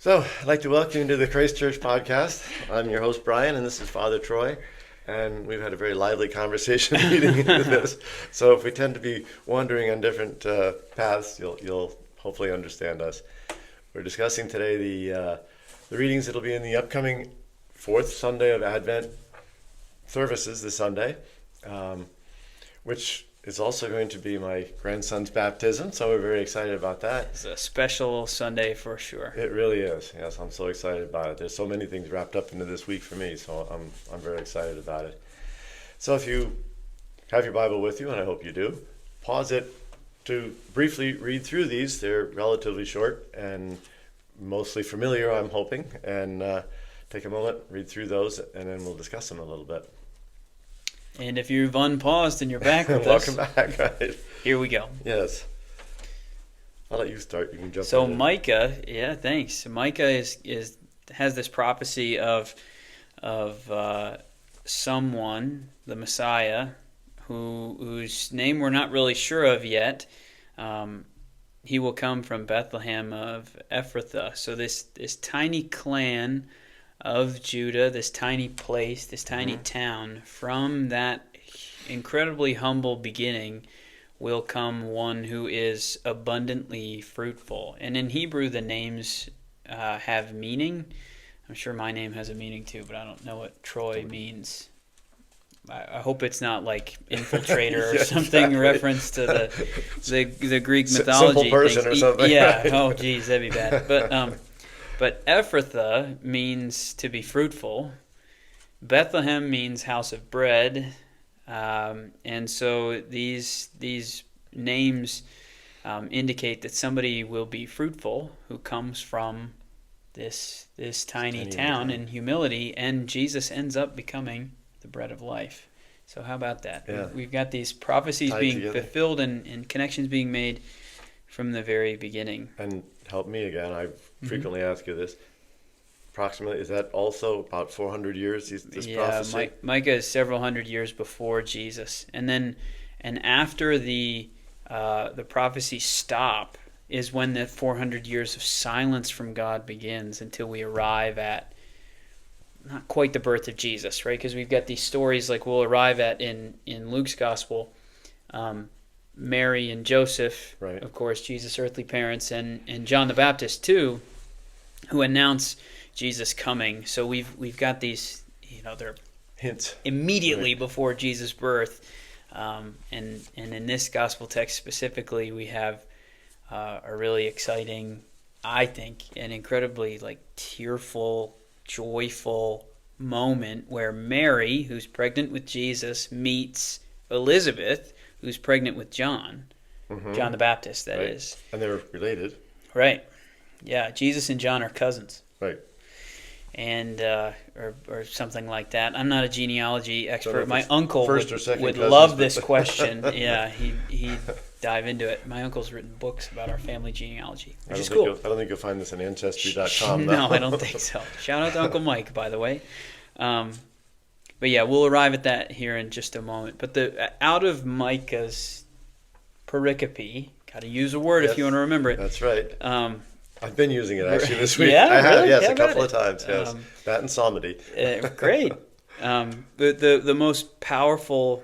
So, I'd like to welcome you to the Christ Church podcast. I'm your host, Brian, and this is Father Troy. And we've had a very lively conversation leading into this. So, if we tend to be wandering on different paths, you'll hopefully understand us. We're discussing today the readings that'll be in the upcoming fourth Sunday of Advent services this Sunday, which is also going to be my grandson's baptism, so we're very excited about that. It's a special Sunday for sure. It really is. Yes, I'm so excited about it. There's so many things wrapped up into this week for me, so I'm very excited about it. So if you have your Bible with you, and I hope you do, pause it to briefly read through these. They're relatively short and mostly familiar, I'm hoping, and take a moment, read through those, and then we'll discuss them a little bit. And if you've unpaused and you're back with Welcome us, back. Right. here we go. Yes. I'll let you start. You can jump So right in. Micah, thanks. Micah has this prophecy of someone, the Messiah, whose name we're not really sure of yet. He will come from Bethlehem of Ephrathah. So this tiny clan of Judah, this tiny place, this tiny town, from that incredibly humble beginning will come one who is abundantly fruitful. And in Hebrew, the names have meaning. I'm sure my name has a meaning too, but I don't know what Troy means. I hope it's not like infiltrator or Yeah, something, exactly. reference to the Greek mythology. Simple person things. or something. Yeah. Right? Oh, geez, that'd be bad. But Ephrathah means to be fruitful. Bethlehem means house of bread. And so these names indicate that somebody will be fruitful who comes from this tiny town in humility, and Jesus ends up becoming the bread of life. So how about that? Yeah. We've got these prophecies Tied being together. fulfilled and connections being made from the very beginning. And help me again. I frequently ask you this. Approximately, is that also about 400 years? This prophecy. Micah is several hundred years before Jesus, and after the prophecies stop is when the 400 years of silence from God begins until we arrive at not quite the birth of Jesus, right? Because we've got these stories like we'll arrive at in Luke's gospel. Mary and Joseph, Right. of course, Jesus' earthly parents, and John the Baptist too, who announce Jesus coming. So we've got these, they're Hints. immediately Right. before Jesus' birth, and in this gospel text specifically, we have a really exciting, I think, an incredibly tearful, joyful moment where Mary, who's pregnant with Jesus, meets Elizabeth, who's pregnant with John the Baptist, that is. And they're related. Right. Yeah, Jesus and John are cousins. Right. And or something like that. I'm not a genealogy Don't know expert. if My it's uncle first or second would cousins, love but- this question. Yeah, he'd dive into it. My uncle's written books about our family genealogy, which is cool. I don't think you'll find this on Ancestry.com. No, I don't think so. Shout out to Uncle Mike, by the way. But yeah, we'll arrive at that here in just a moment. But out of Micah's pericope, got to use a word if you want to remember it. That's right. I've been using it actually this week. Yeah, I have, really? yes, How a about couple of it? times. Yes, that and psalmody. Great. The most powerful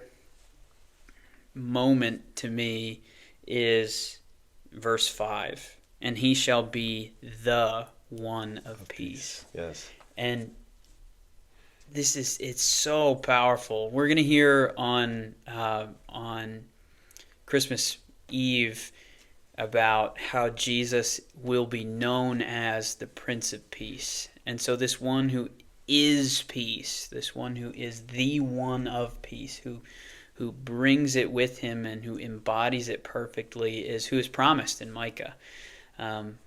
moment to me is verse 5. And he shall be the one of peace. Yes. And it's so powerful. We're going to hear on Christmas Eve about how Jesus will be known as the Prince of Peace. And so this one who is peace, this one who is the one of peace, who brings it with him and who embodies it perfectly, is who is promised in Micah. And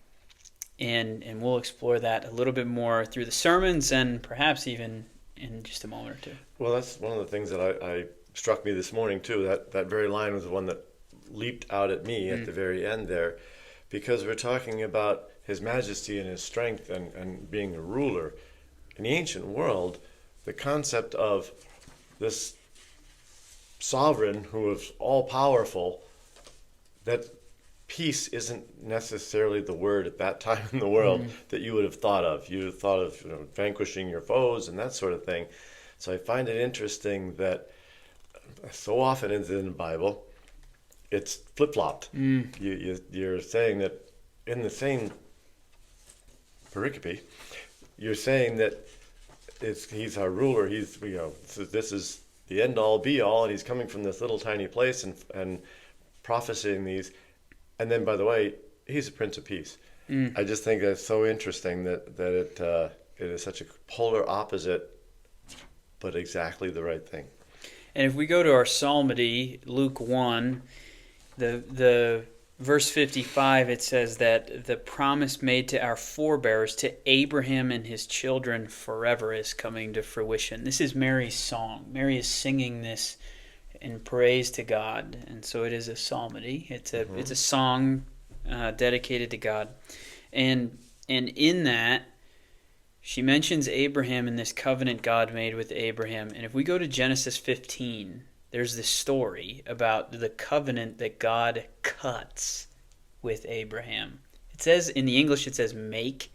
we'll explore that a little bit more through the sermons and perhaps even in just a moment or two. Well, that's one of the things that I struck me this morning too. That very line was the one that leaped out at me at the very end there, because we're talking about his majesty and his strength and being a ruler. In the ancient world, the concept of this sovereign who was all powerful, that peace isn't necessarily the word at that time in the world that you would have thought of. You would have thought of vanquishing your foes and that sort of thing. So I find it interesting that so often in the Bible, it's flip-flopped. You're saying that in the same pericope, you're saying that he's our ruler. This is the end all be all, and he's coming from this little tiny place and prophesying these. And then, by the way, he's a Prince of Peace. I just think that's so interesting that it is such a polar opposite, but exactly the right thing. And if we go to our psalmody, Luke 1, the verse 55, it says that the promise made to our forebears, to Abraham and his children forever, is coming to fruition. This is Mary's song. Mary is singing this in praise to God, and so it is a psalmody. It's a song dedicated to God, and in that she mentions Abraham and this covenant God made with Abraham. And if we go to Genesis 15, there's this story about the covenant that God cuts with Abraham. It says in the English, it says make.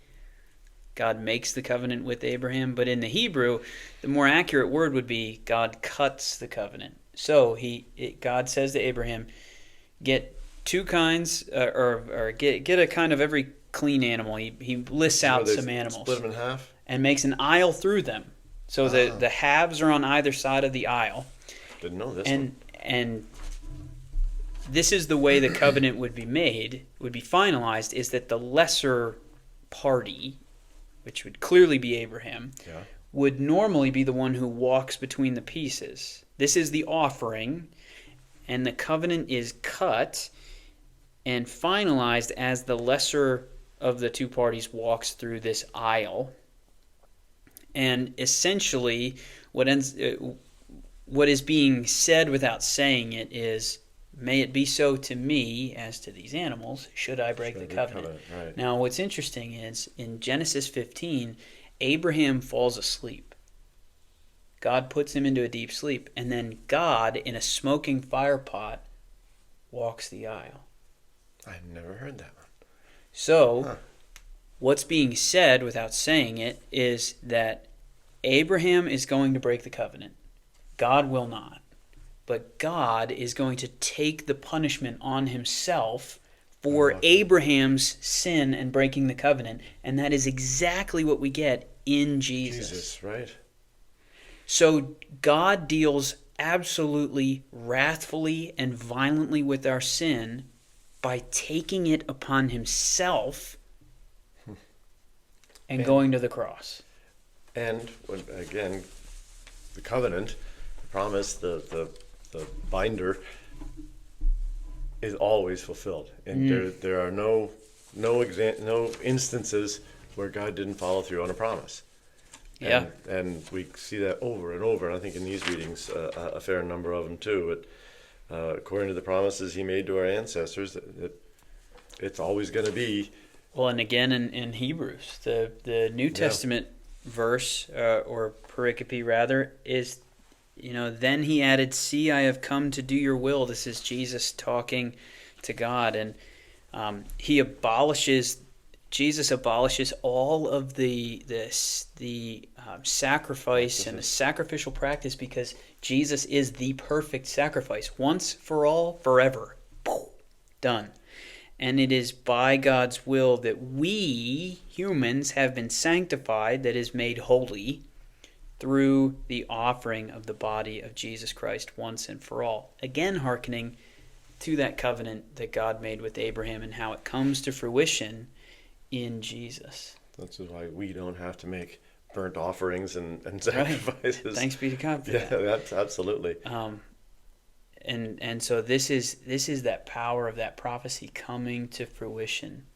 God makes the covenant with Abraham, but in the Hebrew, the more accurate word would be God cuts the covenant. So God says to Abraham, get two kinds, or get a kind of every clean animal. He lists out some animals. Split them in half? And makes an aisle through them. So the halves are on either side of the aisle. Didn't know this And this is the way the covenant would be finalized, is that the lesser party, which would clearly be Abraham, would normally be the one who walks between the pieces. This is the offering, and the covenant is cut and finalized as the lesser of the two parties walks through this aisle. And essentially, what is being said without saying it is, may it be so to me as to these animals, should I break the covenant. Right. Now, what's interesting is, in Genesis 15, Abraham falls asleep. God puts him into a deep sleep, and then God, in a smoking fire pot, walks the aisle. I've never heard that one. So, what's being said without saying it is that Abraham is going to break the covenant. God will not. But God is going to take the punishment on himself for Abraham's sin and breaking the covenant. And that is exactly what we get in Jesus. Jesus, right? So God deals absolutely wrathfully and violently with our sin by taking it upon himself and going to the cross. And again, the covenant, the promise, the binder is always fulfilled, and there are no instances where God didn't follow through on a promise. And we see that over and over, and I think in these readings a fair number of them too. According to the promises he made to our ancestors, it's always going to be. Well, and again in Hebrews, the New Testament verse, or pericope rather, is, then he added, "See, I have come to do your will." This is Jesus talking to God, and Jesus abolishes all of the sacrifice and the sacrificial practice, because Jesus is the perfect sacrifice, once for all, forever. Done. And it is by God's will that we humans have been sanctified, that is made holy, through the offering of the body of Jesus Christ once and for all. Again, hearkening to that covenant that God made with Abraham and how it comes to fruition in Jesus. That's why we don't have to make burnt offerings and sacrifices. Right. Thanks be to God for that. Yeah, that's absolutely. And so this is that power of that prophecy coming to fruition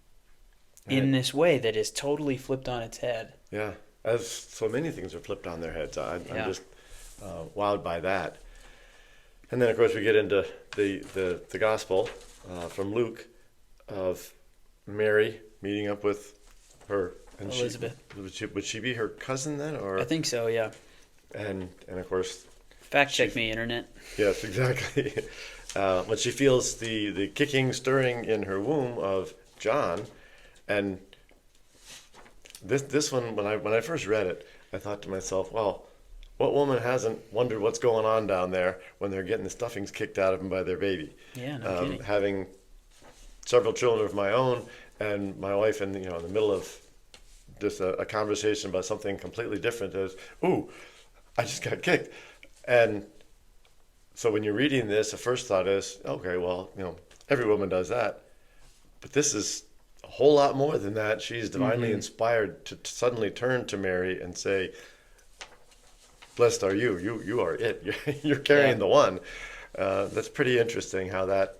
in this way that is totally flipped on its head. Yeah, as so many things are flipped on their heads. I'm just wowed by that. And then, of course, we get into the gospel from Luke of Mary meeting up with her and Elizabeth. Would she be her cousin then, or? I think so. Yeah. And of course. Fact check me, internet. Yes, exactly. when she feels the kicking, stirring in her womb of John, and this one when I first read it, I thought to myself, well, what woman hasn't wondered what's going on down there when they're getting the stuffings kicked out of them by their baby? Yeah, no kidding. Having several children of my own, and my wife in the middle of just a conversation about something completely different is, ooh, I just got kicked. And so when you're reading this, the first thought is, okay, well, every woman does that. But this is a whole lot more than that. She's divinely inspired to suddenly turn to Mary and say, blessed are you. You are it. You're carrying the one. That's pretty interesting how that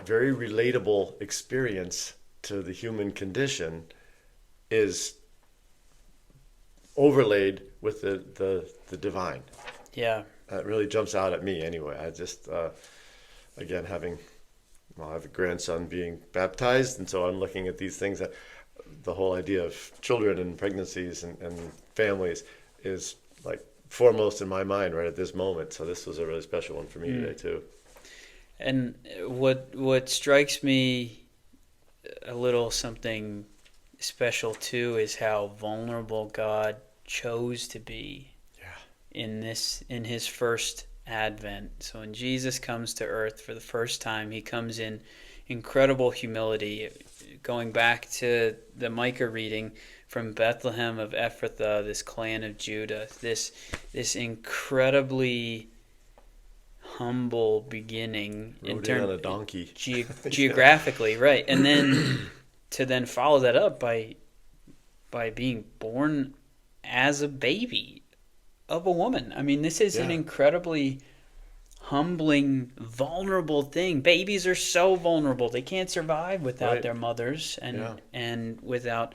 very relatable experience to the human condition is overlaid with the divine. Yeah. It really jumps out at me anyway. I just, again, I have a grandson being baptized, and so I'm looking at these things that the whole idea of children and pregnancies and families is like foremost in my mind right at this moment. So this was a really special one for me today too. And what strikes me a little something special too is how vulnerable God chose to be in his first advent. So when Jesus comes to earth for the first time, he comes in incredible humility. Going back to the Micah reading, from Bethlehem of Ephrathah, this clan of Judah, this incredibly humble beginning in terms on a donkey geographically, right? And then to follow that up by being born as a baby of a woman. I mean, this is an incredibly humbling, vulnerable thing. Babies are so vulnerable; they can't survive without their mothers and without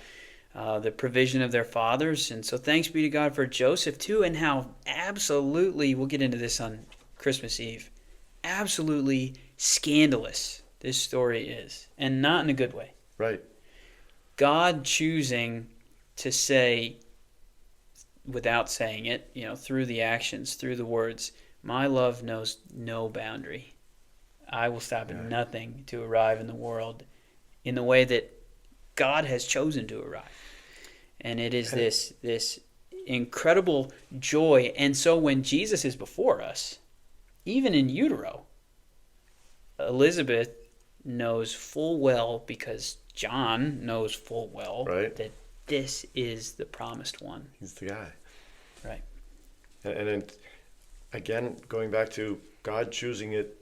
the provision of their fathers. And so, thanks be to God for Joseph too, and how absolutely, we'll get into this on Christmas Eve, absolutely scandalous this story is, and not in a good way. Right. God choosing to say, without saying it, through the actions, through the words, my love knows no boundary. I will stop at nothing to arrive in the world in the way that God has chosen to arrive. And it is this incredible joy. And so when Jesus is before us, even in utero, Elizabeth knows full well, because John knows full well, that this is the promised one. He's the guy. Right. And then, again, going back to God choosing it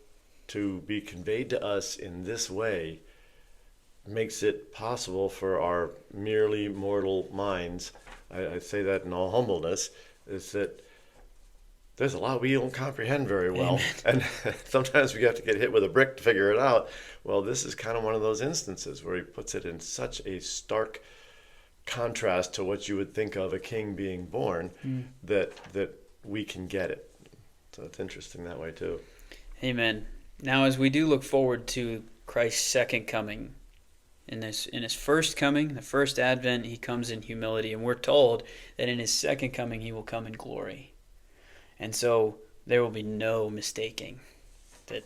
to be conveyed to us in this way makes it possible for our merely mortal minds, I say that in all humbleness, is that there's a lot we don't comprehend very well. Amen. And sometimes we have to get hit with a brick to figure it out. Well, this is kind of one of those instances where he puts it in such a stark contrast to what you would think of a king being born, that we can get it. So it's interesting that way too. Amen. Now, as we do look forward to Christ's second coming, in his first coming, the first advent, he comes in humility, and we're told that in his second coming he will come in glory. And so there will be no mistaking that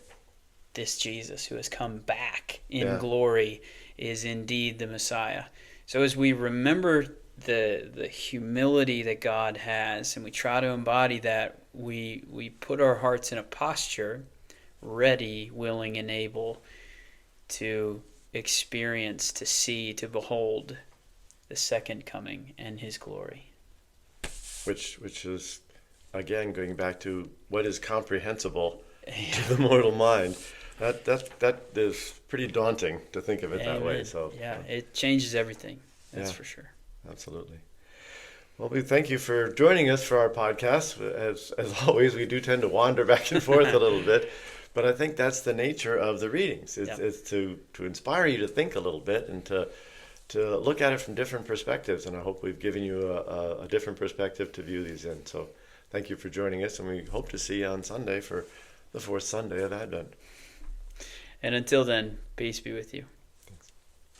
this Jesus who has come back in glory is indeed the Messiah. So as we remember the humility that God has, and we try to embody that, we put our hearts in a posture, ready, willing, and able to experience, to see, to behold the second coming and his glory. Which is, again, going back to what is comprehensible to the mortal mind. That is pretty daunting to think of it that way. So it changes everything. That's for sure. Absolutely. Well, we thank you for joining us for our podcast. As always, we do tend to wander back and forth a little bit, but I think that's the nature of the readings. It's to inspire you to think a little bit and to look at it from different perspectives. And I hope we've given you a different perspective to view these in. So thank you for joining us, and we hope to see you on Sunday for the fourth Sunday of Advent. And until then, peace be with you.